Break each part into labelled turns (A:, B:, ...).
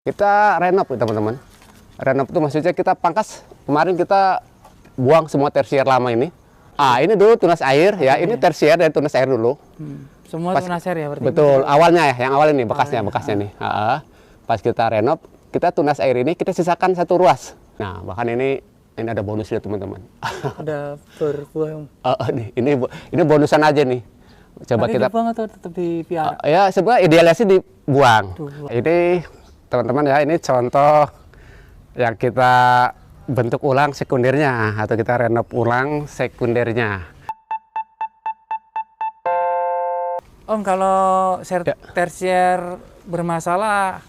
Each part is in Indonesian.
A: Kita renov teman-teman. Renov itu maksudnya kita pangkas. Kemarin kita buang semua tersier lama ini. Ini dulu tunas air ya. Ini tersier dari tunas air dulu.
B: Semua tunas air ya berarti.
A: Betul. Awalnya ya, yang awal ini bekasnya nih. Pas kita renov, kita tunas air ini kita sisakan satu ruas. Nah, bahkan ini ada bonusnya teman-teman.
B: Ada berbuah.
A: Ini bonusan aja nih. Coba
B: nanti
A: kita
B: dibuang atau tetap dipiara?
A: ya sebenarnya idealnya sih dibuang. Ini teman-teman ya, ini contoh yang kita bentuk ulang sekundernya atau kita renov ulang sekundernya.
B: Om, kalau tersier bermasalah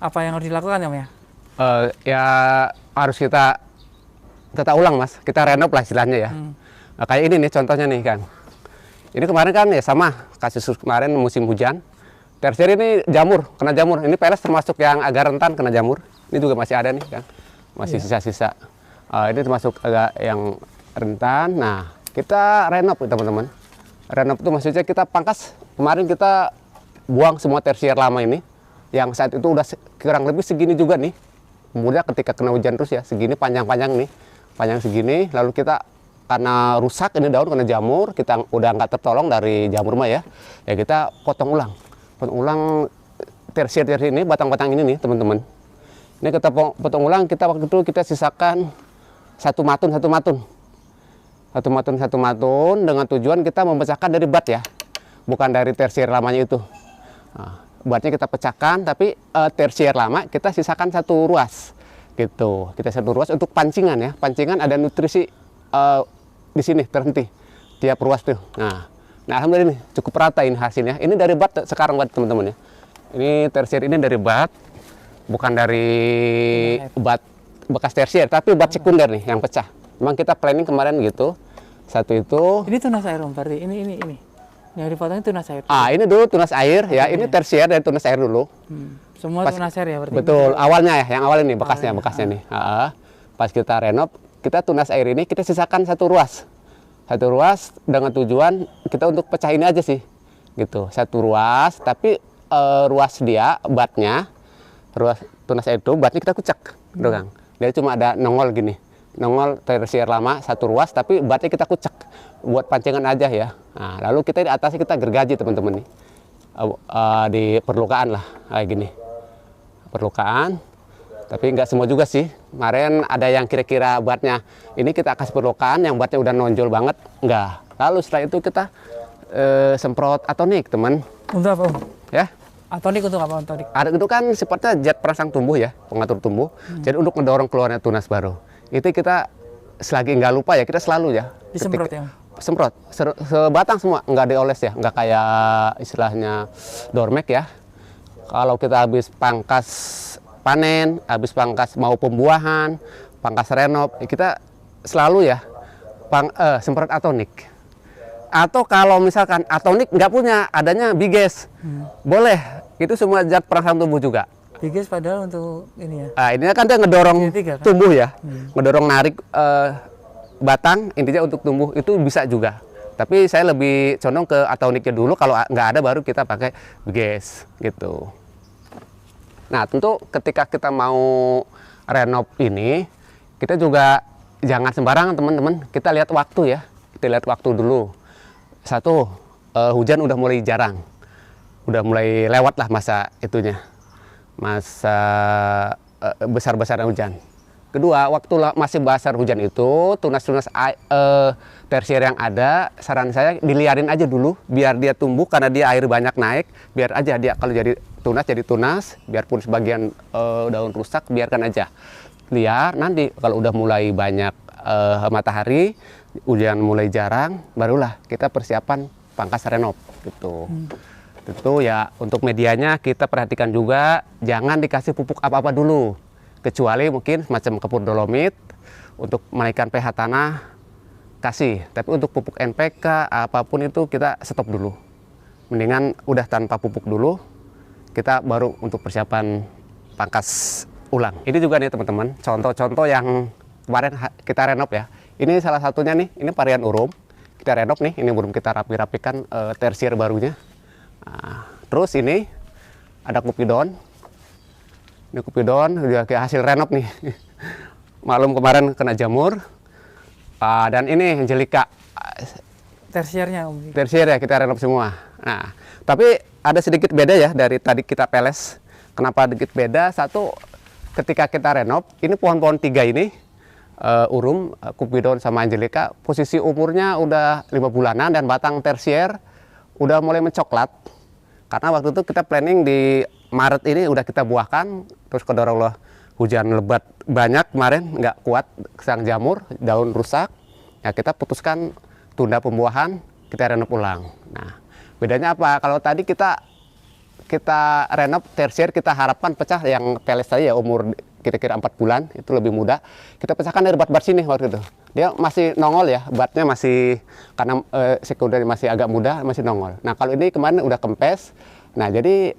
B: apa yang harus dilakukan ya Om ya?
A: Ya harus kita ulang Mas, kita renov lah istilahnya ya. Nah, kayak ini nih contohnya nih kan. Ini kemarin kan ya sama kasus kemarin musim hujan. Tersier ini jamur, kena jamur. Ini PLS termasuk yang agak rentan kena jamur. Ini juga masih ada nih kan, masih sisa-sisa. Ini termasuk agak yang rentan. Nah, kita renov teman-teman. Renov itu maksudnya kita pangkas. Kemarin kita buang semua tersier lama ini, yang saat itu udah kurang lebih segini juga nih. Kemudian ketika kena hujan terus ya, segini panjang-panjang nih, panjang segini. Lalu kita karena rusak ini daun kena jamur, kita udah nggak tertolong dari jamur mah ya kita potong ulang tersier ini, batang-batang ini nih teman-teman. Ini kita potong ulang, kita waktu itu kita sisakan satu matun dengan tujuan kita memecahkan dari bat ya, bukan dari tersier lamanya itu. Nah, batnya kita pecahkan, tapi tersier lama kita sisakan satu ruas gitu. Kita satu ruas untuk pancingan ya, pancingan ada nutrisi di sini terhenti tiap ruas tuh. Nah alhamdulillah ini cukup rata ini hasilnya. Ini dari bat sekarang buat teman-teman ya. Ini tersier ini dari bat, bukan dari bat bekas tersier, tapi bat sekunder nih yang pecah. Memang kita planning kemarin gitu. Satu itu.
B: Ini tunas air Om, berarti ini. Yang dipotong itu tunas air.
A: Ini dulu tunas air ya. Ini tersier dari tunas air dulu.
B: Semua tunas air ya berarti.
A: Betul. Awalnya ya, yang awal ini bekasnya nih. Pas kita renov, kita tunas air ini kita sisakan satu ruas dengan tujuan kita untuk pecah ini aja sih gitu, satu ruas, tapi ruas dia batnya, ruas tunas air itu batnya kita kucek doang. Dia cuma ada nongol tersier lama satu ruas, tapi batnya kita kucek buat pancingan aja ya. Nah, lalu kita di atasnya kita gergaji teman-teman nih, di perlukaan lah kayak gini, perlukaan. Tapi nggak semua juga sih. Kemarin ada yang kira-kira batnya ini kita kasih perlukaan, yang batnya udah nonjol banget, enggak. Lalu setelah itu kita semprot atonik, teman.
B: Untuk apa Om?
A: Ya.
B: Atonik untuk apa atonik?
A: Itu kan sifatnya zat perangsang tumbuh ya, pengatur tumbuh. Jadi untuk mendorong keluarnya tunas baru. Itu kita selagi nggak lupa ya, kita selalu ya.
B: Disemprot ya?
A: Semprot, sebatang semua, nggak dioles ya, nggak kayak istilahnya dormek ya. Kalau kita habis pangkas panen, habis pangkas mau pembuahan, pangkas renov, kita selalu ya semprot atonik. Atau kalau misalkan atonik nggak punya, adanya biges, boleh. Itu semua zat perangsang tumbuh juga.
B: Biges padahal untuk ini ya.
A: Ini kan dia ngedorong
B: kan?
A: tumbuh ya, ngedorong narik batang, intinya untuk tumbuh itu bisa juga. Tapi saya lebih condong ke atoniknya dulu. Kalau nggak ada baru kita pakai biges gitu. Nah, tentu ketika kita mau renov ini, kita juga jangan sembarangan teman-teman. Kita lihat waktu ya. Kita lihat waktu dulu. Satu, hujan udah mulai jarang. Udah mulai lewat lah masa itunya. Masa besar-besaran hujan. Kedua, waktu masih besar hujan itu, tunas-tunas tersier yang ada, saran saya diliarin aja dulu, biar dia tumbuh, karena dia air banyak naik, biar aja dia kalau jadi tunas, biarpun sebagian daun rusak, biarkan aja. Liar, nanti kalau udah mulai banyak matahari, hujan mulai jarang, barulah kita persiapan pangkas renov gitu. Tentu ya untuk medianya kita perhatikan juga, jangan dikasih pupuk apa-apa dulu. Kecuali mungkin semacam kapur dolomit, untuk menaikkan pH tanah, kasih. Tapi untuk pupuk NPK, apapun itu kita stop dulu. Mendingan udah tanpa pupuk dulu, kita baru untuk persiapan pangkas ulang. Ini juga nih teman-teman, contoh-contoh yang kemarin kita renov ya. Ini salah satunya nih, ini varian urum. Kita renov nih, ini belum kita rapi-rapikan tersier barunya. Nah, terus ini ada kupidon. Ini Cupidon udah kayak hasil renov nih. Maklum kemarin kena jamur. Dan ini Angelica.
B: Tersiernya Om.
A: Tersier ya, kita renov semua. Nah, tapi ada sedikit beda ya dari tadi kita peles. Kenapa sedikit beda? Satu, ketika kita renov, ini pohon-pohon 3 ini, Urum, Cupidon sama Angelica, posisi umurnya udah 5 bulanan dan batang tersier udah mulai mencoklat. Karena waktu itu kita planning di Maret ini udah kita buahkan, terus qadarullah hujan lebat banyak kemarin, nggak kuat sang jamur, daun rusak. Ya kita putuskan tunda pembuahan, kita renov ulang. Nah, bedanya apa? Kalau tadi kita renov tersier, kita harapkan pecah yang peles tadi ya umur kira-kira 4 bulan, itu lebih mudah. Kita pecahkan dari bat-bat sini waktu itu. Dia masih nongol ya, batnya masih, karena sekunder masih agak muda, masih nongol. Nah, kalau ini kemarin udah kempes. Nah, jadi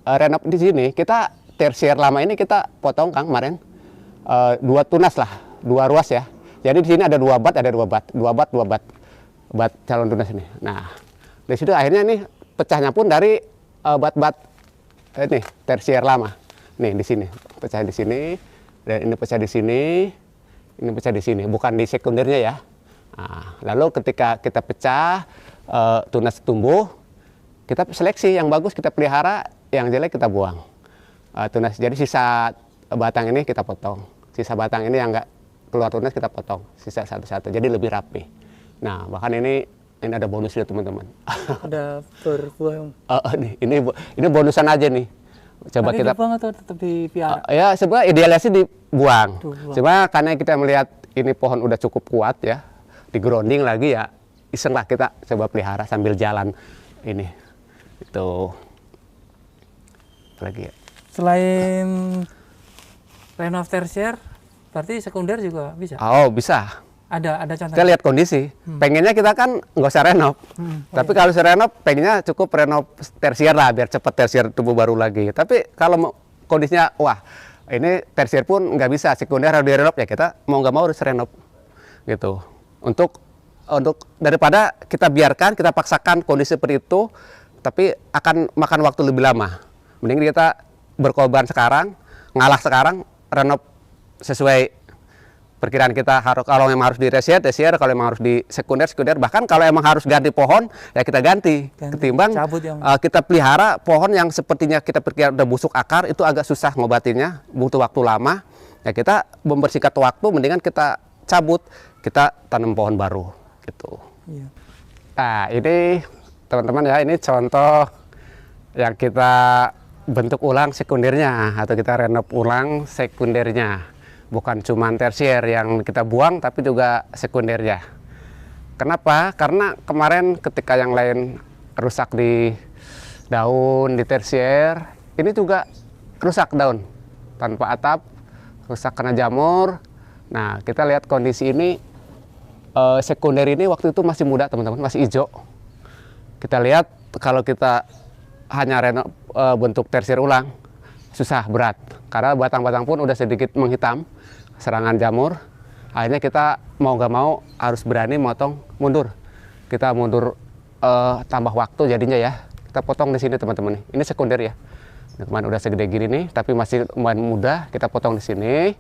A: renov di sini, kita tersier lama ini kita potong Kang kemarin. 2 tunas lah, 2 ruas ya. Jadi di sini ada 2 bat, ada 2 bat. 2 bat, 2 bat. Bat calon tunas ini. Nah, dari situ akhirnya nih pecahnya pun dari bat-bat ini tersier lama. Nih di sini, pecah di sini, dan ini pecah di sini, ini pecah di sini, bukan di sekundernya ya. Nah, lalu ketika kita pecah, tunas tumbuh, kita seleksi yang bagus kita pelihara, yang jelek kita buang. Tunas, jadi sisa batang ini kita potong, sisa batang ini yang nggak keluar tunas kita potong, sisa satu-satu, jadi lebih rapi. Nah, bahkan ini ada bonusnya teman-teman.
B: Ada berbuah Om.
A: Ini bonusan aja nih. Coba
B: tapi
A: kita
B: dibuang atau tetap dipiara?
A: ya sebenarnya idealnya sih dibuang.
B: Dibuang.
A: Cuma karena kita melihat ini pohon udah cukup kuat ya, di grounding lagi ya, iseng lah kita coba pelihara sambil jalan ini. Itu lagi ya.
B: Selain renov tersier, berarti sekunder juga bisa?
A: Oh bisa.
B: Ada contohnya?
A: Kita lihat kondisi. Pengennya kita kan nggak usah renov. Tapi kalau usah renov, pengennya cukup renov tersier lah, biar cepat tersier tumbuh baru lagi. Tapi kalau kondisinya, wah ini tersier pun nggak bisa, sekunder harus direnov, ya kita mau nggak mau harus renov. Gitu. Untuk daripada kita biarkan, kita paksakan kondisi seperti itu, tapi akan makan waktu lebih lama. Mending kita berkorban sekarang, ngalah sekarang, renov sesuai perkiraan kita. Kalau memang harus di tersier, kalau memang harus di sekunder, bahkan kalau emang harus ganti pohon, ya kita ganti. Ketimbang kita pelihara pohon yang sepertinya kita pikir udah busuk akar, itu agak susah ngobatinnya, butuh waktu lama. Ya kita membersihkan waktu, mendingan kita cabut, kita tanam pohon baru gitu.
B: Iya.
A: Nah ini teman-teman ya, ini contoh yang kita bentuk ulang sekundernya, atau kita renov ulang sekundernya. Bukan cuma tersier yang kita buang, tapi juga sekundernya. Kenapa? Karena kemarin ketika yang lain rusak di daun, di tersier, ini juga rusak daun. Tanpa atap, rusak kena jamur. Nah, kita lihat kondisi ini, sekunder ini waktu itu masih muda teman-teman, masih hijau. Kita lihat kalau kita hanya renov bentuk tersier ulang, susah, berat. Karena batang-batang pun udah sedikit menghitam, serangan jamur. Akhirnya kita mau nggak mau harus berani motong mundur. Kita mundur tambah waktu jadinya ya. Kita potong di sini teman-teman. Ini sekunder ya. Kemarin udah segede gini nih, tapi masih lumayan muda. Kita potong di sini.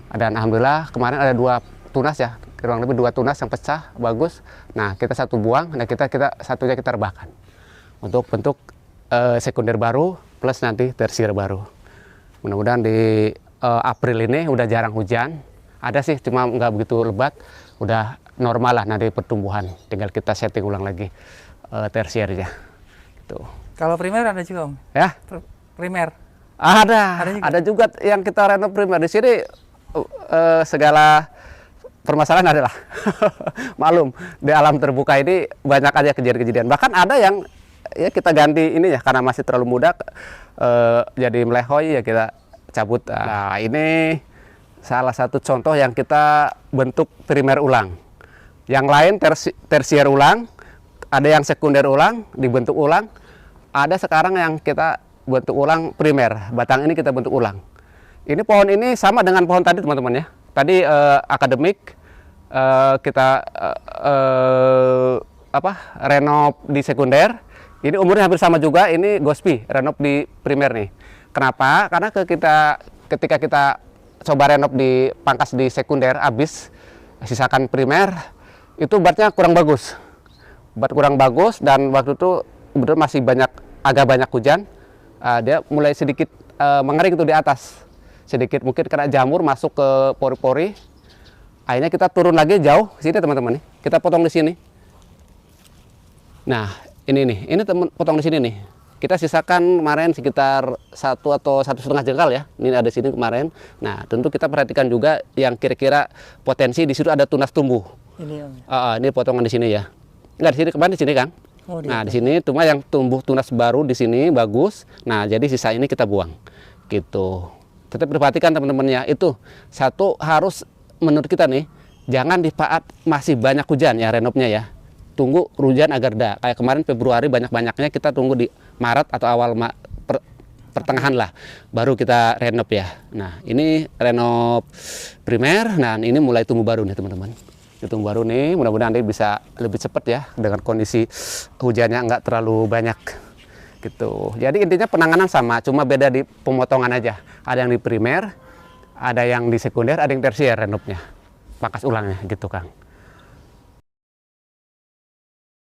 A: Dan alhamdulillah kemarin ada 2 tunas ya, kurang lebih 2 tunas yang pecah, bagus. Nah kita satu buang, nah kita satunya kita rebahkan untuk bentuk sekunder baru plus nanti tersier baru. Mudah-mudahan di April ini udah jarang hujan, ada sih cuma nggak begitu lebat, udah normal lah nanti pertumbuhan, tinggal kita setting ulang lagi tersiernya. Gitu.
B: Kalau primer ada juga Om?
A: Ya?
B: Primer?
A: Ada juga yang kita renov primer. Di sini segala permasalahan adalah maklum di alam terbuka ini banyak aja kejadian-kejadian. Bahkan ada yang ya kita ganti ini ya karena masih terlalu muda jadi melehoy ya kita cabut. Nah ini salah satu contoh yang kita bentuk primer ulang. Yang lain tersier ulang, ada yang sekunder ulang, dibentuk ulang. Ada sekarang yang kita bentuk ulang primer, batang ini kita bentuk ulang. Ini pohon ini sama dengan pohon tadi teman-teman ya. Tadi akademik kita renov di sekunder. Ini umurnya hampir sama juga, ini Gospi, renov di primer nih. Kenapa? Karena ketika kita coba renov di pangkas di sekunder habis, sisakan primer, itu batnya kurang bagus. Bat kurang bagus dan waktu itu kebetulan masih agak banyak hujan, dia mulai sedikit mengering tuh di atas. Sedikit mungkin kena jamur masuk ke pori-pori. Akhirnya kita turun lagi jauh sini teman-teman nih. Kita potong di sini. Nah, ini potong di sini nih. Kita sisakan kemarin sekitar 1 atau 1,5 jengkal ya. Ini ada sini kemarin. Nah, tentu kita perhatikan juga yang kira-kira potensi di situ ada tunas tumbuh.
B: Ini Om.
A: Ini potongan di sini ya. Enggak di sini, kemarin di sini Kang.
B: Oh,
A: Nah, di sini cuma yang tumbuh tunas baru di sini bagus. Nah, jadi sisa ini kita buang. Gitu. Tetap perhatikan teman-temannya. Itu satu harus menurut kita nih, jangan di saat masih banyak hujan ya renovnya ya. Tunggu hujan agar reda. Kayak kemarin Februari banyak-banyaknya kita tunggu di Maret atau awal pertengahan lah baru kita renov ya. Nah, ini renov primer. Nah, ini mulai tumbuh baru nih teman-teman. Tumbuh baru nih, mudah-mudahan dia bisa lebih cepat ya dengan kondisi hujannya nggak terlalu banyak gitu. Jadi intinya penanganan sama, cuma beda di pemotongan aja. Ada yang di primer, ada yang di sekunder, ada yang tersier renovnya, pangkas ulangnya gitu Kang.